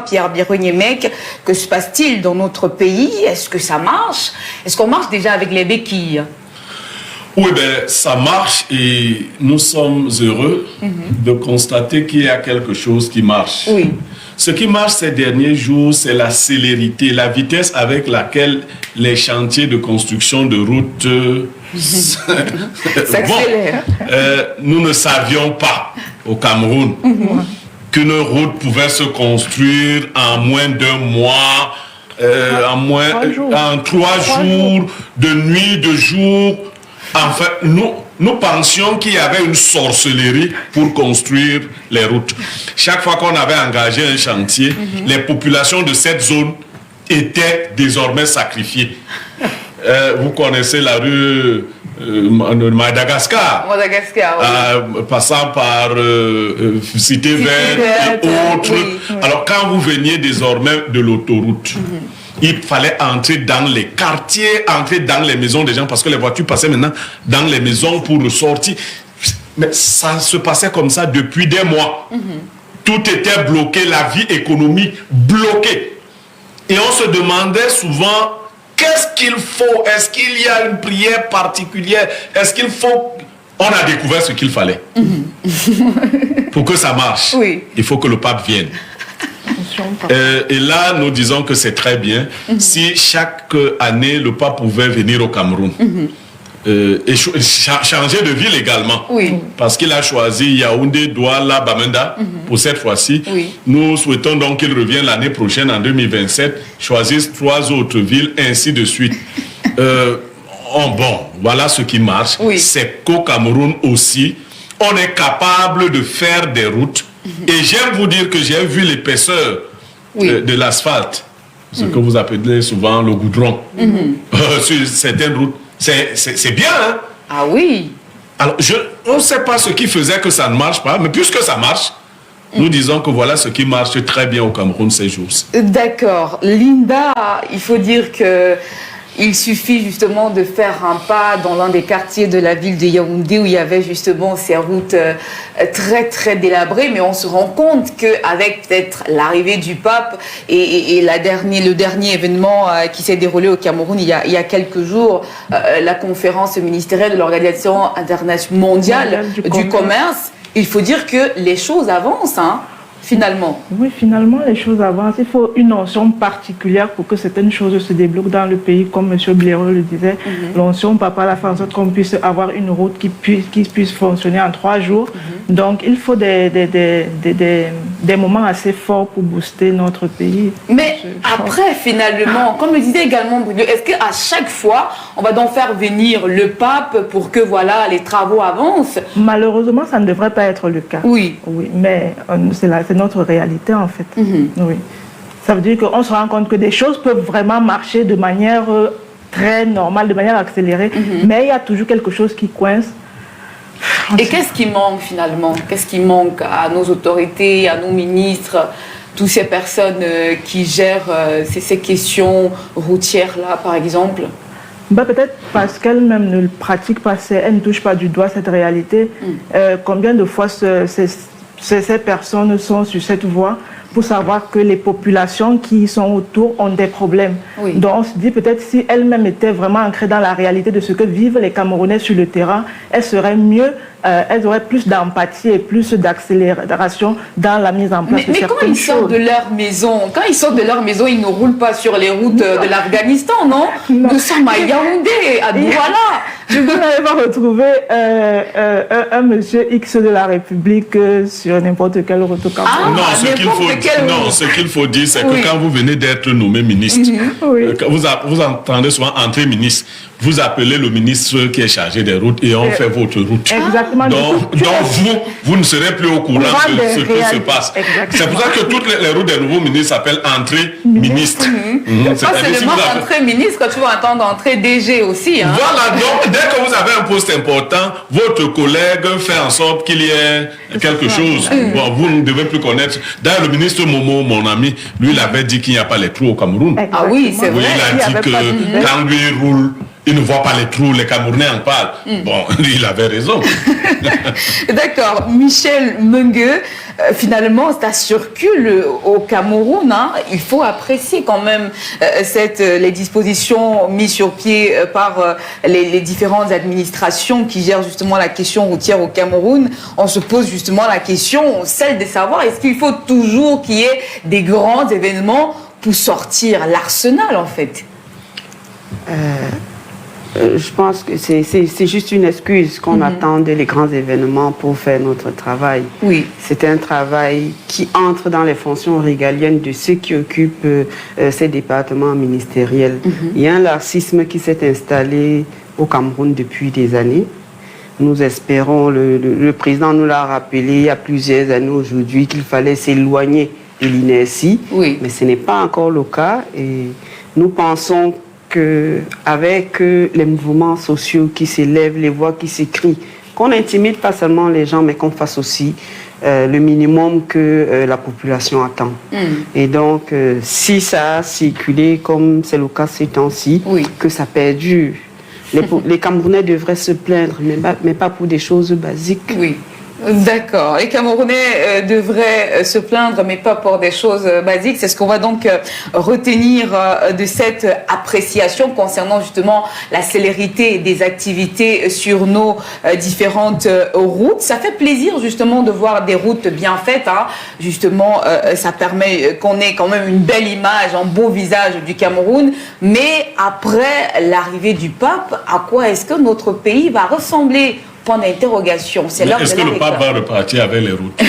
Pierre Birognemec, que se passe-t-il dans notre pays? Est-ce que ça marche? Est-ce qu'on marche déjà avec les béquilles? Oui, ça marche et nous sommes heureux de constater qu'il y a quelque chose qui marche. Oui. Ce qui marche ces derniers jours, c'est la célérité, la vitesse avec laquelle les chantiers de construction de routes s'accélèrent. Nous ne savions pas au Cameroun qu'une route pouvait se construire en moins d'un mois, en 3 jours, de nuit, de jour. Enfin, nous pensions qu'il y avait une sorcellerie pour construire les routes. Chaque fois qu'on avait engagé un chantier, les populations de cette zone étaient désormais sacrifiées. Vous connaissez la rue de Madagascar. Madagascar, oui. Passant par Cité Verte et autres. Oui. Alors, quand vous veniez désormais de l'autoroute, il fallait entrer dans les quartiers, entrer dans les maisons des gens, parce que les voitures passaient maintenant dans les maisons pour ressortir. Mais ça se passait comme ça depuis des mois. Tout était bloqué, la vie économique bloquée. Et on se demandait souvent, qu'est-ce qu'il faut? Est-ce qu'il y a une prière particulière? Est-ce qu'il faut... On a découvert ce qu'il fallait. Pour que ça marche, il faut que le pape vienne. Et là, nous disons que c'est très bien si chaque année, le pape pouvait venir au Cameroun. Et changer de ville également. Parce qu'il a choisi Yaoundé, Douala, Bamenda pour cette fois-ci. Nous souhaitons donc qu'il revienne l'année prochaine, en 2027, choisisse 3 autres villes, ainsi de suite. Bon, voilà ce qui marche. C'est qu'au Cameroun aussi, on est capable de faire des routes. Et j'aime vous dire que j'ai vu l'épaisseur de l'asphalte, ce que vous appelez souvent le goudron, sur certaines routes. C'est bien, hein? Ah oui. Alors, on ne sait pas ce qui faisait que ça ne marche pas, mais puisque ça marche, nous disons que voilà ce qui marche très bien au Cameroun ces jours-ci. D'accord. Linda, il faut dire que il suffit justement de faire un pas dans l'un des quartiers de la ville de Yaoundé où il y avait justement ces routes très très délabrées, mais on se rend compte qu'avec peut-être l'arrivée du pape et le dernier événement qui s'est déroulé au Cameroun il y a quelques jours, la conférence ministérielle de l'Organisation internationale mondiale du commerce, il faut dire que les choses avancent, hein. Finalement. Oui, finalement, les choses avancent. Il faut une notion particulière pour que certaines choses se débloquent dans le pays, comme M. Blaireau le disait. L'onction papa l'a fait en sorte qu'on puisse avoir une route qui puisse fonctionner en 3 jours. Donc, il faut des moments assez forts pour booster notre pays. Mais après, finalement, comme le disait également Bruno, est-ce qu'à chaque fois, on va donc faire venir le pape pour que voilà, les travaux avancent? Malheureusement, ça ne devrait pas être le cas. Oui, mais c'est notre réalité en fait. Oui. Ça veut dire qu'on se rend compte que des choses peuvent vraiment marcher de manière très normale, de manière accélérée, mais il y a toujours quelque chose qui coince. Et qu'est-ce qui manque finalement? Qu'est-ce qui manque à nos autorités, à nos ministres, toutes ces personnes qui gèrent ces questions routières-là, par exemple? Peut-être parce qu'elle-même ne le pratique pas, elle ne touche pas du doigt cette réalité. Combien de fois ces personnes sont sur cette voie pour savoir que les populations qui sont autour ont des problèmes. Donc on se dit peut-être si elle-même était vraiment ancrée dans la réalité de ce que vivent les Camerounais sur le terrain, elle serait mieux, elle aurait plus d'empathie et plus d'accélération dans la mise en place de certaines choses. Mais quand ils sortent de leur maison, ils ne roulent pas sur les routes de l'Afghanistan, non? Nous sommes à Yaoundé, à Douala. Je vous n'avez pas retrouvé un monsieur X de la République sur n'importe quelle route au Cameroun. Non, ce qu'il faut dire, c'est que quand vous venez d'être nommé ministre, vous entendez souvent entrer ministre, vous appelez le ministre qui est chargé des routes et on fait votre route. Exactement. Donc vous ne serez plus au courant de ce qui se passe. C'est pour ça que toutes les routes des nouveaux ministres s'appellent entrée ministre. Pas seulement entrée ministre, tu vas entendre entrée DG aussi. Hein. Voilà, donc dès que vous avez un poste important, votre collègue fait en sorte qu'il y ait quelque chose. Bon, vous ne devez plus connaître. D'ailleurs, le ministre Momo, mon ami, lui, il avait dit qu'il n'y a pas les trous au Cameroun. Ah oui, c'est vrai. Il a dit que quand lui roule, il ne voit pas les trous, les Camerounais en parlent. Bon, il avait raison. D'accord. Michel Mengue, finalement, ça circule au Cameroun. Hein. Il faut apprécier quand même les dispositions mises sur pied par les différentes administrations qui gèrent justement la question routière au Cameroun. On se pose justement la question, celle de savoir, est-ce qu'il faut toujours qu'il y ait des grands événements pour sortir l'arsenal, en fait? Je pense que c'est juste une excuse qu'on attendait les grands événements pour faire notre travail. Oui. C'est un travail qui entre dans les fonctions régaliennes de ceux qui occupent ces départements ministériels. Il y a un laxisme qui s'est installé au Cameroun depuis des années. Nous espérons, le président nous l'a rappelé il y a plusieurs années aujourd'hui, qu'il fallait s'éloigner de l'inertie, mais ce n'est pas encore le cas. Et nous pensons qu'avec les mouvements sociaux qui s'élèvent, les voix qui s'écrient, qu'on n'intimide pas seulement les gens, mais qu'on fasse aussi le minimum que la population attend. Et donc, si ça a circulé, comme c'est le cas ces temps-ci, que ça perdure. Les Camerounais devraient se plaindre, mais pas pour des choses basiques. Oui. D'accord. Les Camerounais devraient se plaindre, mais pas pour des choses basiques. C'est ce qu'on va donc retenir de cette appréciation concernant justement la célérité des activités sur nos différentes routes. Ça fait plaisir justement de voir des routes bien faites. Hein. Justement, ça permet qu'on ait quand même une belle image, un beau visage du Cameroun. Mais après l'arrivée du pape, à quoi est-ce que notre pays va ressembler? Point d'interrogation. Est-ce que le pape va repartir avec les routes?